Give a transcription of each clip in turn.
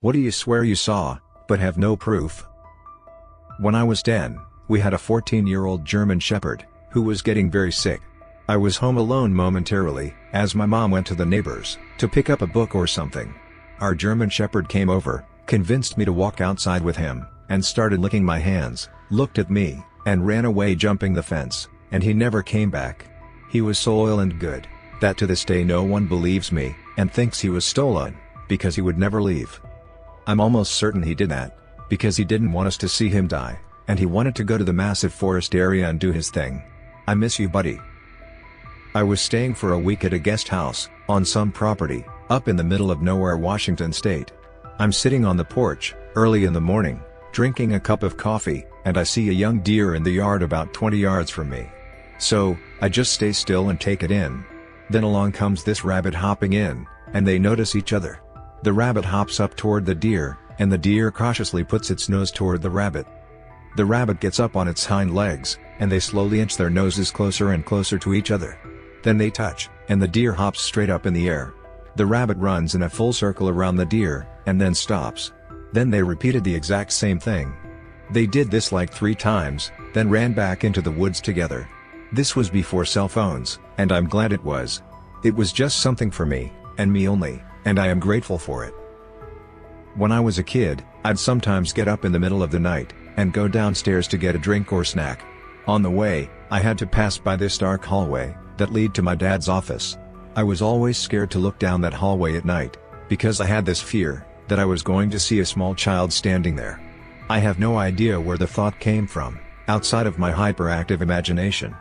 What do you swear you saw, but have no proof? When I was 10, we had a 14-year-old German Shepherd, who was getting very sick. I was home alone momentarily, as my mom went to the neighbors, to pick up a book or something. Our German Shepherd came over, convinced me to walk outside with him, and started licking my hands, looked at me, and ran away jumping the fence, and he never came back. He was so loyal and good, that to this day no one believes me, and thinks he was stolen, because he would never leave. I'm almost certain he did that, because he didn't want us to see him die, and he wanted to go to the massive forest area and do his thing. I miss you, buddy. I was staying for a week at a guest house, on some property, up in the middle of nowhere, Washington State. I'm sitting on the porch, early in the morning, drinking a cup of coffee, and I see a young deer in the yard about 20 yards from me. So, I just stay still and take it in. Then along comes this rabbit hopping in, and they notice each other. The rabbit hops up toward the deer, and the deer cautiously puts its nose toward the rabbit. The rabbit gets up on its hind legs, and they slowly inch their noses closer and closer to each other. Then they touch, and the deer hops straight up in the air. The rabbit runs in a full circle around the deer, and then stops. Then they repeated the exact same thing. They did this like 3 times, then ran back into the woods together. This was before cell phones, and I'm glad it was. It was just something for me, and me only, and I am grateful for it. When I was a kid, I'd sometimes get up in the middle of the night, and go downstairs to get a drink or snack. On the way, I had to pass by this dark hallway, that led to my dad's office. I was always scared to look down that hallway at night, because I had this fear, that I was going to see a small child standing there. I have no idea where the thought came from, outside of my hyperactive imagination.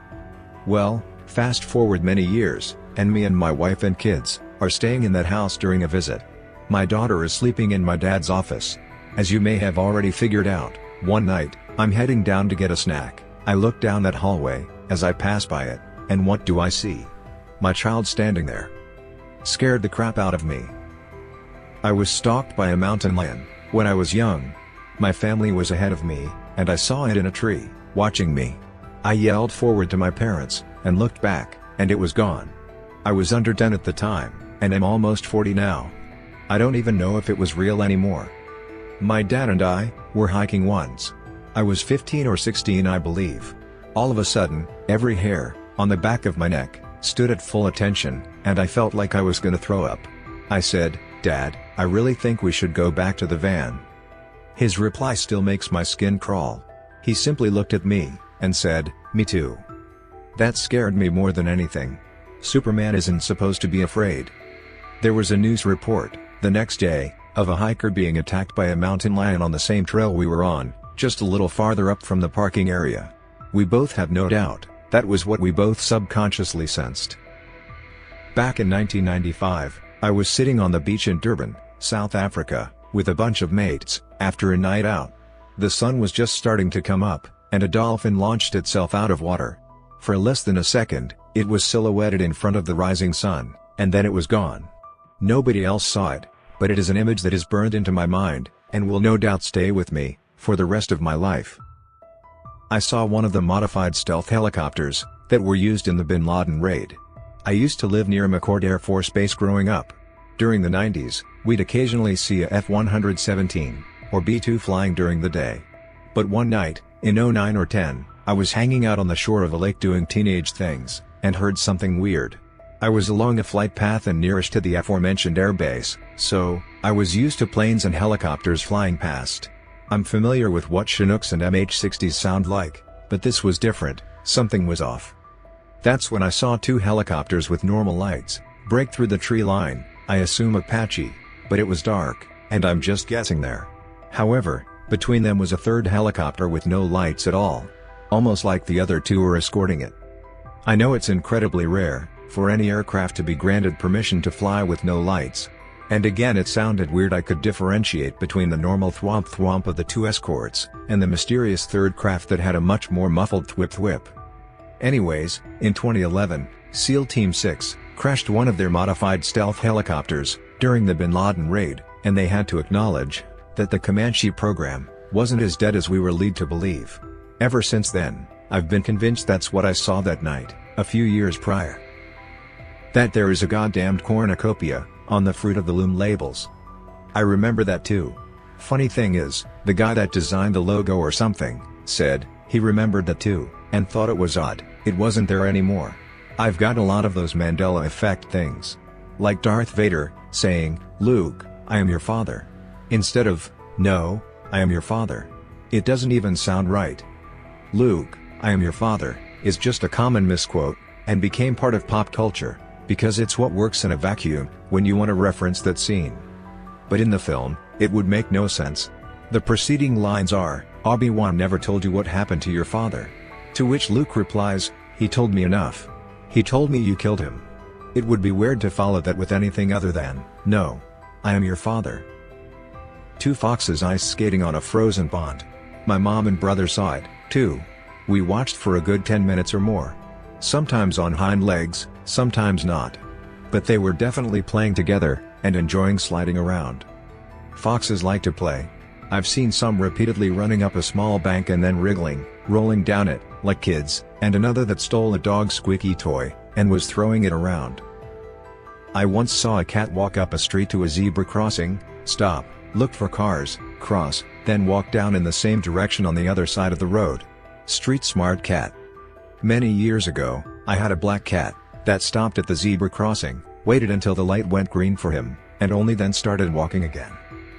Well, fast forward many years, and me and my wife and kids are staying in that house during a visit. My daughter is sleeping in my dad's office. As you may have already figured out, one night, I'm heading down to get a snack. I look down that hallway, as I pass by it, and what do I see? My child standing there. Scared the crap out of me. I was stalked by a mountain lion, when I was young. My family was ahead of me, and I saw it in a tree, watching me. I yelled forward to my parents, and looked back, and it was gone. I was under 10 at the time, and am almost 40 now. I don't even know if it was real anymore. My dad and I were hiking once. I was 15 or 16, I believe. All of a sudden, every hair on the back of my neck stood at full attention, and I felt like I was gonna throw up. I said, "Dad, I really think we should go back to the van." His reply still makes my skin crawl. He simply looked at me, and said, "Me too." That scared me more than anything. Superman isn't supposed to be afraid. There was a news report, the next day, of a hiker being attacked by a mountain lion on the same trail we were on, just a little farther up from the parking area. We both have no doubt, that was what we both subconsciously sensed. Back in 1995, I was sitting on the beach in Durban, South Africa, with a bunch of mates, after a night out. The sun was just starting to come up, and a dolphin launched itself out of water. For less than a second, it was silhouetted in front of the rising sun, and then it was gone. Nobody else saw it, but it is an image that is burned into my mind, and will no doubt stay with me, for the rest of my life. I saw one of the modified stealth helicopters, that were used in the Bin Laden raid. I used to live near McCord Air Force Base growing up. During the 90s, we'd occasionally see a F-117, or B-2 flying during the day. But one night, in 09 or 10, I was hanging out on the shore of a lake doing teenage things, and heard something weird. I was along a flight path and nearest to the aforementioned airbase, so I was used to planes and helicopters flying past. I'm familiar with what Chinooks and MH-60s sound like, but this was different, something was off. That's when I saw 2 helicopters with normal lights break through the tree line, I assume Apache, but it was dark, and I'm just guessing there. However, between them was a third helicopter with no lights at all. Almost like the other 2 were escorting it. I know it's incredibly rare for any aircraft to be granted permission to fly with no lights. And again, it sounded weird I could differentiate between the normal thwomp thwomp of the 2 escorts, and the mysterious third craft that had a much more muffled thwip thwip. Anyways, in 2011, SEAL Team 6 crashed one of their modified stealth helicopters during the Bin Laden raid, and they had to acknowledge that the Comanche program wasn't as dead as we were led to believe. Ever since then, I've been convinced that's what I saw that night, a few years prior. That there is a goddamned cornucopia on the Fruit of the Loom labels. I remember that too. Funny thing is, the guy that designed the logo or something, said, he remembered that too, and thought it was odd, it wasn't there anymore. I've got a lot of those Mandela effect things. Like Darth Vader, saying, "Luke, I am your father." Instead of, "No, I am your father." It doesn't even sound right. "Luke, I am your father," is just a common misquote, and became part of pop culture, because it's what works in a vacuum, when you want to reference that scene. But in the film, it would make no sense. The preceding lines are, "Obi-Wan never told you what happened to your father." To which Luke replies, "He told me enough. He told me you killed him." It would be weird to follow that with anything other than, "No, I am your father." Two foxes ice skating on a frozen pond. My mom and brother saw it, too. We watched for a good 10 minutes or more. Sometimes on hind legs, sometimes not. But they were definitely playing together, and enjoying sliding around. Foxes like to play. I've seen some repeatedly running up a small bank and then wriggling, rolling down it, like kids, and another that stole a dog's squeaky toy, and was throwing it around. I once saw a cat walk up a street to a zebra crossing, stop, look for cars, cross, then walk down in the same direction on the other side of the road. Street smart cat. Many years ago, I had a black cat that stopped at the zebra crossing, waited until the light went green for him, and only then started walking again.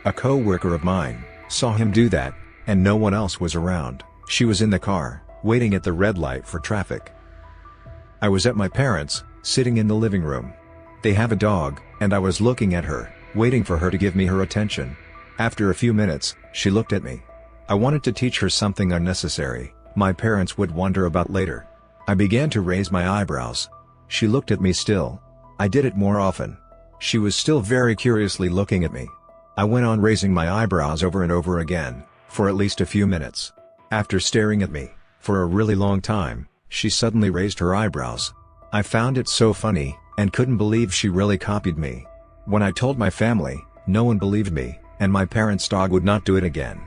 A co-worker of mine saw him do that, and no one else was around. She was in the car, waiting at the red light for traffic. I was at my parents', sitting in the living room. They have a dog, and I was looking at her, waiting for her to give me her attention. After a few minutes, she looked at me. I wanted to teach her something unnecessary, my parents would wonder about later. I began to raise my eyebrows. She looked at me still. I did it more often. She was still very curiously looking at me. I went on raising my eyebrows over and over again, for at least a few minutes. After staring at me, for a really long time, she suddenly raised her eyebrows. I found it so funny, and couldn't believe she really copied me. When I told my family, no one believed me, and my parents' dog would not do it again.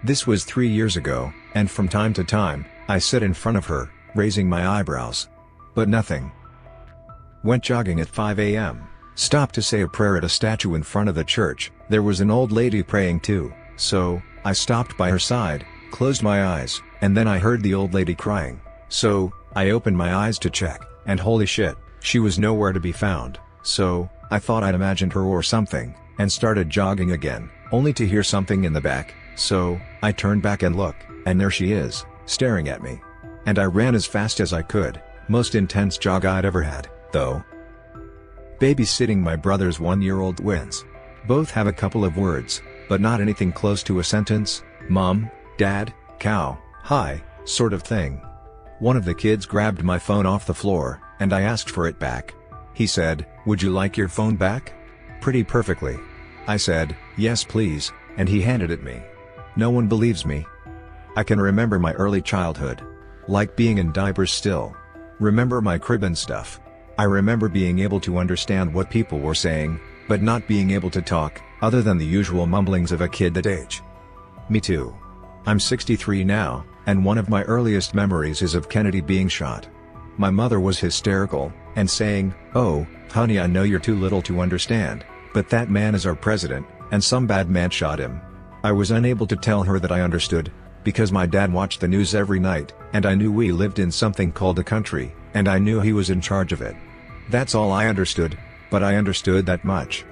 This was 3 years ago, and from time to time, I sit in front of her, raising my eyebrows. But nothing. Went jogging at 5 a.m., stopped to say a prayer at a statue in front of the church. There was an old lady praying too, so I stopped by her side, closed my eyes, and then I heard the old lady crying. So I opened my eyes to check, and holy shit, she was nowhere to be found. So I thought I'd imagined her or something, and started jogging again, only to hear something in the back. So I turned back and looked, and there she is, staring at me. And I ran as fast as I could. Most intense jog I'd ever had, though. Babysitting my brother's 1-year-old twins. Both have a couple of words, but not anything close to a sentence, mom, dad, cow, hi, sort of thing. One of the kids grabbed my phone off the floor, and I asked for it back. He said, "Would you like your phone back?" Pretty perfectly. I said, "Yes please," and he handed it me. No one believes me. I can remember my early childhood. Like being in diapers still. Remember my crib and stuff. I remember being able to understand what people were saying, but not being able to talk, other than the usual mumblings of a kid that age. Me too. I'm 63 now, and one of my earliest memories is of Kennedy being shot. My mother was hysterical, and saying, "Oh, honey, I know you're too little to understand, but that man is our president, and some bad man shot him." I was unable to tell her that I understood, because my dad watched the news every night, and I knew we lived in something called a country, and I knew he was in charge of it. That's all I understood, but I understood that much.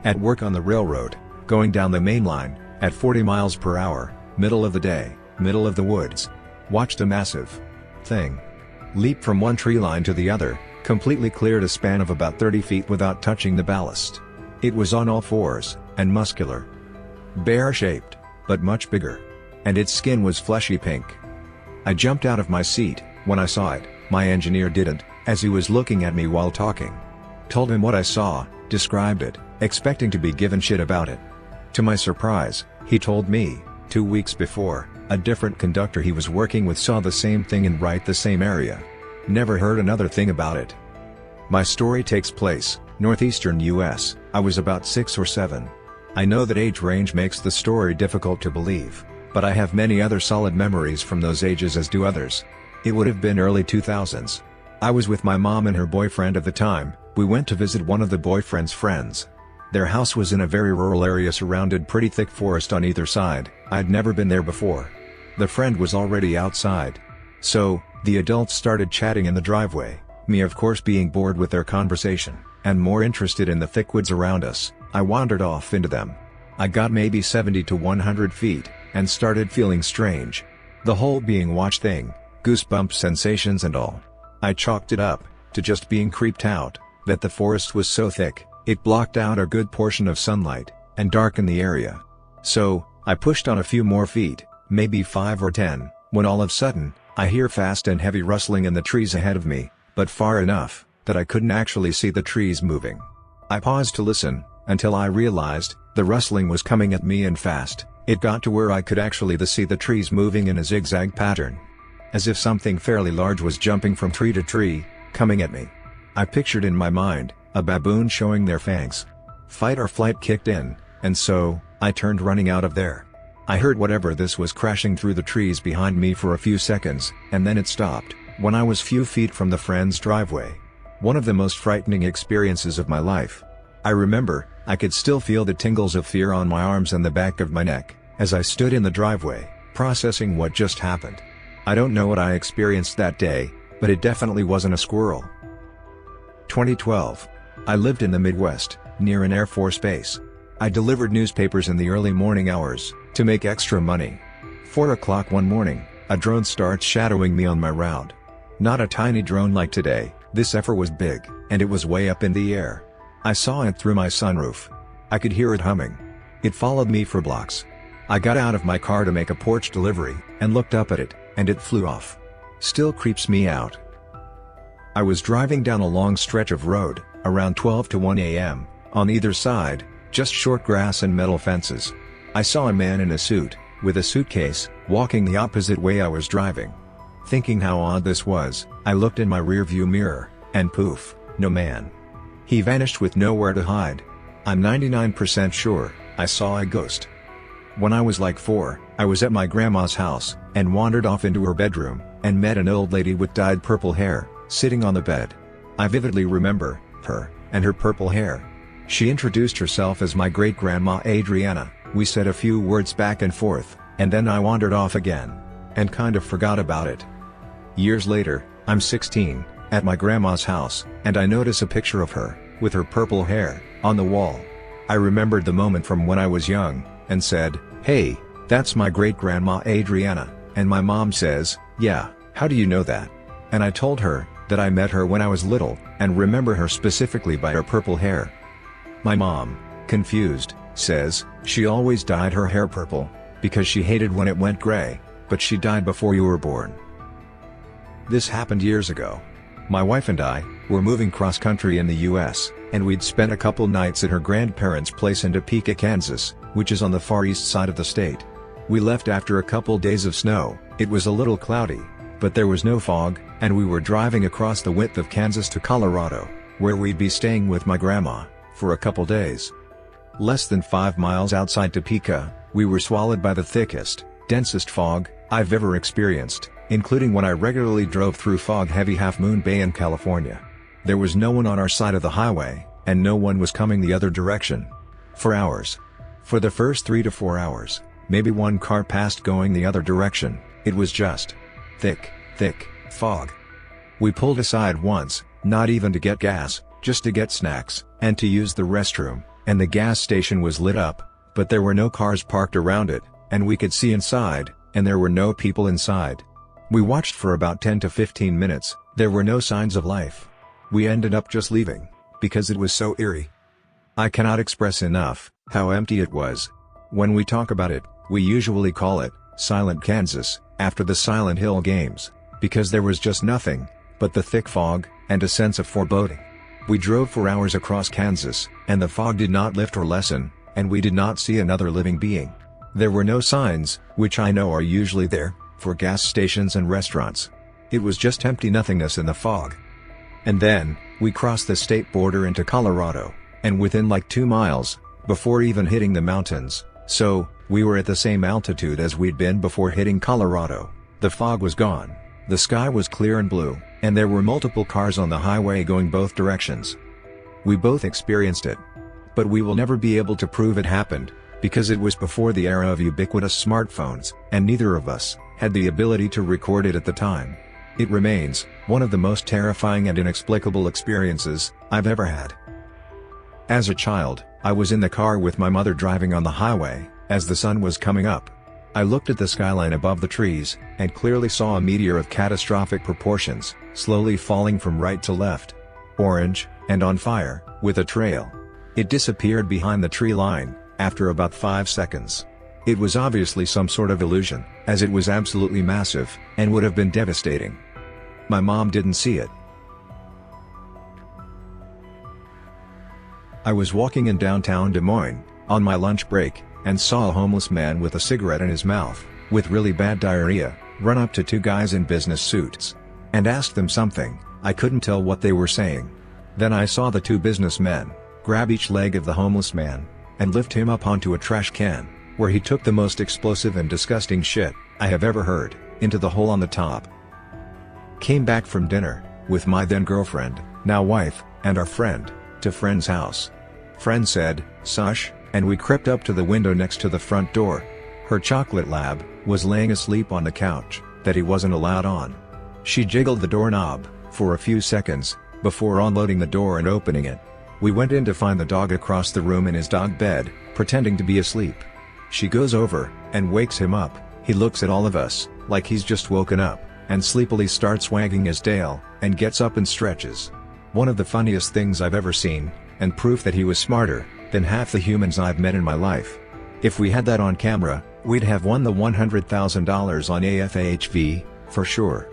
At work on the railroad, going down the main line, at 40 miles per hour, middle of the day, middle of the woods. Watched a massive thing leap from one tree line to the other, completely cleared a span of about 30 feet without touching the ballast. It was on all fours, and muscular. Bear-shaped, but much bigger. And its skin was fleshy pink. I jumped out of my seat when I saw it. My engineer didn't, as he was looking at me while talking. Told him what I saw, described it, expecting to be given shit about it. To my surprise, he told me, 2 weeks before, a different conductor he was working with saw the same thing in right the same area. Never heard another thing about it. My story takes place, northeastern US. I was about 6 or 7. I know that age range makes the story difficult to believe, but I have many other solid memories from those ages, as do others. It would have been early 2000s. I was with my mom and her boyfriend at the time. We went to visit one of the boyfriend's friends. Their house was in a very rural area surrounded pretty thick forest on either side. I'd never been there before. The friend was already outside. So, the adults started chatting in the driveway, me of course being bored with their conversation, and more interested in the thick woods around us. I wandered off into them. I got maybe 70 to 100 feet, and started feeling strange. The whole being watched thing, goosebump sensations and all. I chalked it up to just being creeped out, that the forest was so thick, it blocked out a good portion of sunlight, and darkened the area. So, I pushed on a few more feet, maybe 5 or 10, when all of a sudden, I hear fast and heavy rustling in the trees ahead of me, but far enough, that I couldn't actually see the trees moving. I paused to listen, until I realized, the rustling was coming at me and fast. It got to where I could actually see the trees moving in a zigzag pattern. As if something fairly large was jumping from tree to tree, coming at me. I pictured in my mind, a baboon showing their fangs. Fight or flight kicked in, and so, I turned running out of there. I heard whatever this was crashing through the trees behind me for a few seconds, and then it stopped, when I was few feet from the friend's driveway. One of the most frightening experiences of my life. I remember, I could still feel the tingles of fear on my arms and the back of my neck, as I stood in the driveway, processing what just happened. I don't know what I experienced that day, but it definitely wasn't a squirrel. 2012. I lived in the Midwest, near an Air Force base. I delivered newspapers in the early morning hours, to make extra money. 4 o'clock one morning, a drone starts shadowing me on my route. Not a tiny drone like today, this effort was big, and it was way up in the air. I saw it through my sunroof. I could hear it humming. It followed me for blocks. I got out of my car to make a porch delivery, and looked up at it, and it flew off. Still creeps me out. I was driving down a long stretch of road, around 12 to 1 a.m., on either side, just short grass and metal fences. I saw a man in a suit, with a suitcase, walking the opposite way I was driving. Thinking how odd this was, I looked in my rearview mirror, and poof, no man. He vanished with nowhere to hide. I'm 99% sure, I saw a ghost. When I was like 4, I was at my grandma's house, and wandered off into her bedroom, and met an old lady with dyed purple hair, sitting on the bed. I vividly remember her, and her purple hair. She introduced herself as my great-grandma Adriana. We said a few words back and forth, and then I wandered off again. And kind of forgot about it. Years later, I'm 16, at my grandma's house, and I notice a picture of her, with her purple hair, on the wall. I remembered the moment from when I was young, and said, "Hey, that's my great-grandma Adriana," and my mom says, "Yeah, how do you know that?" And I told her, that I met her when I was little, and remember her specifically by her purple hair. My mom, confused, says, she always dyed her hair purple, because she hated when it went gray, but she died before you were born. This happened years ago. My wife and I were moving cross-country in the US, and we'd spent a couple nights at her grandparents' place in Topeka, Kansas, which is on the far east side of the state. We left after a couple days of snow. It was a little cloudy, but there was no fog, and we were driving across the width of Kansas to Colorado, where we'd be staying with my grandma, for a couple days. Less than 5 miles outside Topeka, we were swallowed by the thickest, densest fog I've ever experienced, including when I regularly drove through fog-heavy Half Moon Bay in California. There was no one on our side of the highway, and no one was coming the other direction. For hours. For the first 3 to 4 hours, maybe one car passed going the other direction. It was just thick fog. We pulled aside once, not even to get gas, just to get snacks, and to use the restroom, and the gas station was lit up, but there were no cars parked around it, and we could see inside, and there were no people inside. We watched for about 10 to 15 minutes, there were no signs of life. We ended up just leaving, because it was so eerie. I cannot express enough how empty it was. When we talk about it, we usually call it Silent Kansas, after the Silent Hill games, because there was just nothing but the thick fog, and a sense of foreboding. We drove for hours across Kansas, and the fog did not lift or lessen, and we did not see another living being. There were no signs, which I know are usually there, for gas stations and restaurants. It was just empty nothingness in the fog. And then, we crossed the state border into Colorado, and within like 2 miles, before even hitting the mountains, so, we were at the same altitude as we'd been before hitting Colorado, the fog was gone, the sky was clear and blue, and there were multiple cars on the highway going both directions. We both experienced it. But we will never be able to prove it happened, because it was before the era of ubiquitous smartphones, and neither of us had the ability to record it at the time. It remains one of the most terrifying and inexplicable experiences I've ever had. As a child, I was in the car with my mother driving on the highway, as the sun was coming up. I looked at the skyline above the trees, and clearly saw a meteor of catastrophic proportions, slowly falling from right to left. Orange, and on fire, with a trail. It disappeared behind the tree line, after about 5 seconds. It was obviously some sort of illusion, as it was absolutely massive, and would have been devastating. My mom didn't see it. I was walking in downtown Des Moines, on my lunch break, and saw a homeless man with a cigarette in his mouth, with really bad diarrhea, run up to two guys in business suits, and asked them something. I couldn't tell what they were saying. Then I saw the two businessmen grab each leg of the homeless man, and lift him up onto a trash can, where he took the most explosive and disgusting shit I have ever heard, into the hole on the top. Came back from dinner, with my then girlfriend, now wife, and our friend, to friend's house. Friend said, "Sush," and we crept up to the window next to the front door. Her chocolate lab was laying asleep on the couch that he wasn't allowed on. She jiggled the doorknob for a few seconds before unloading the door and opening it. We went in to find the dog across the room in his dog bed, pretending to be asleep. She goes over and wakes him up. He looks at all of us like he's just woken up, and sleepily starts wagging his tail and gets up and stretches. One of the funniest things I've ever seen, and proof that he was smarter than half the humans I've met in my life. If we had that on camera, we'd have won the $100,000 on AFAHV, for sure.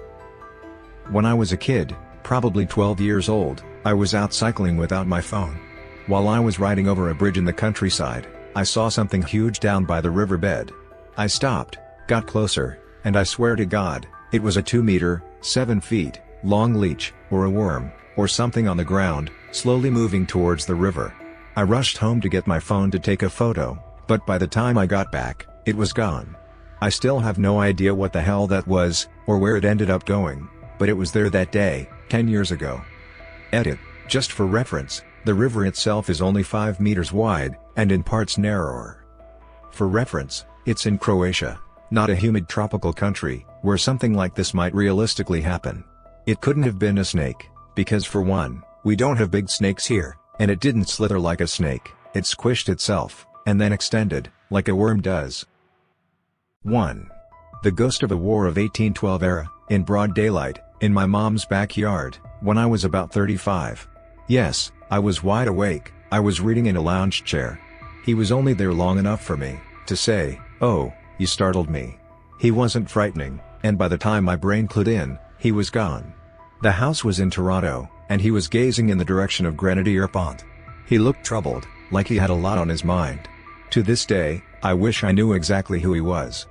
When I was a kid, probably 12 years old, I was out cycling without my phone. While I was riding over a bridge in the countryside, I saw something huge down by the riverbed. I stopped, got closer, and I swear to God, it was a 2 meter, 7 feet, long leech, or a worm, or something on the ground, slowly moving towards the river. I rushed home to get my phone to take a photo, but by the time I got back, it was gone. I still have no idea what the hell that was, or where it ended up going, but it was there that day, 10 years ago. Edit, just for reference, the river itself is only 5 meters wide, and in parts narrower. For reference, it's in Croatia, not a humid tropical country, where something like this might realistically happen. It couldn't have been a snake, because for one, we don't have big snakes here, and it didn't slither like a snake, it squished itself, and then extended, like a worm does. 1. The ghost of a War of 1812 era, in broad daylight, in my mom's backyard, when I was about 35. Yes, I was wide awake, I was reading in a lounge chair. He was only there long enough for me to say, "Oh, you startled me." He wasn't frightening, and by the time my brain clued in, he was gone. The house was in Toronto, and he was gazing in the direction of Grenadier Pont. He looked troubled, like he had a lot on his mind. To this day, I wish I knew exactly who he was.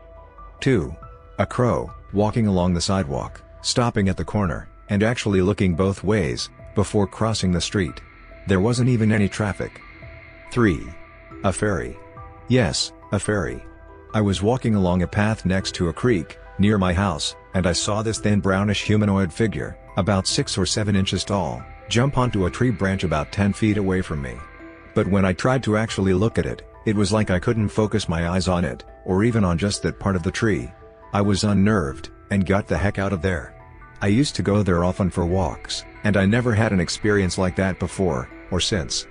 2. A crow, walking along the sidewalk, stopping at the corner, and actually looking both ways, before crossing the street. There wasn't even any traffic. 3. A fairy. Yes, a fairy. I was walking along a path next to a creek, near my house, and I saw this thin brownish humanoid figure, about 6 or 7 inches tall, jump onto a tree branch about 10 feet away from me. But when I tried to actually look at it, it was like I couldn't focus my eyes on it, or even on just that part of the tree. I was unnerved, and got the heck out of there. I used to go there often for walks, and I never had an experience like that before, or since.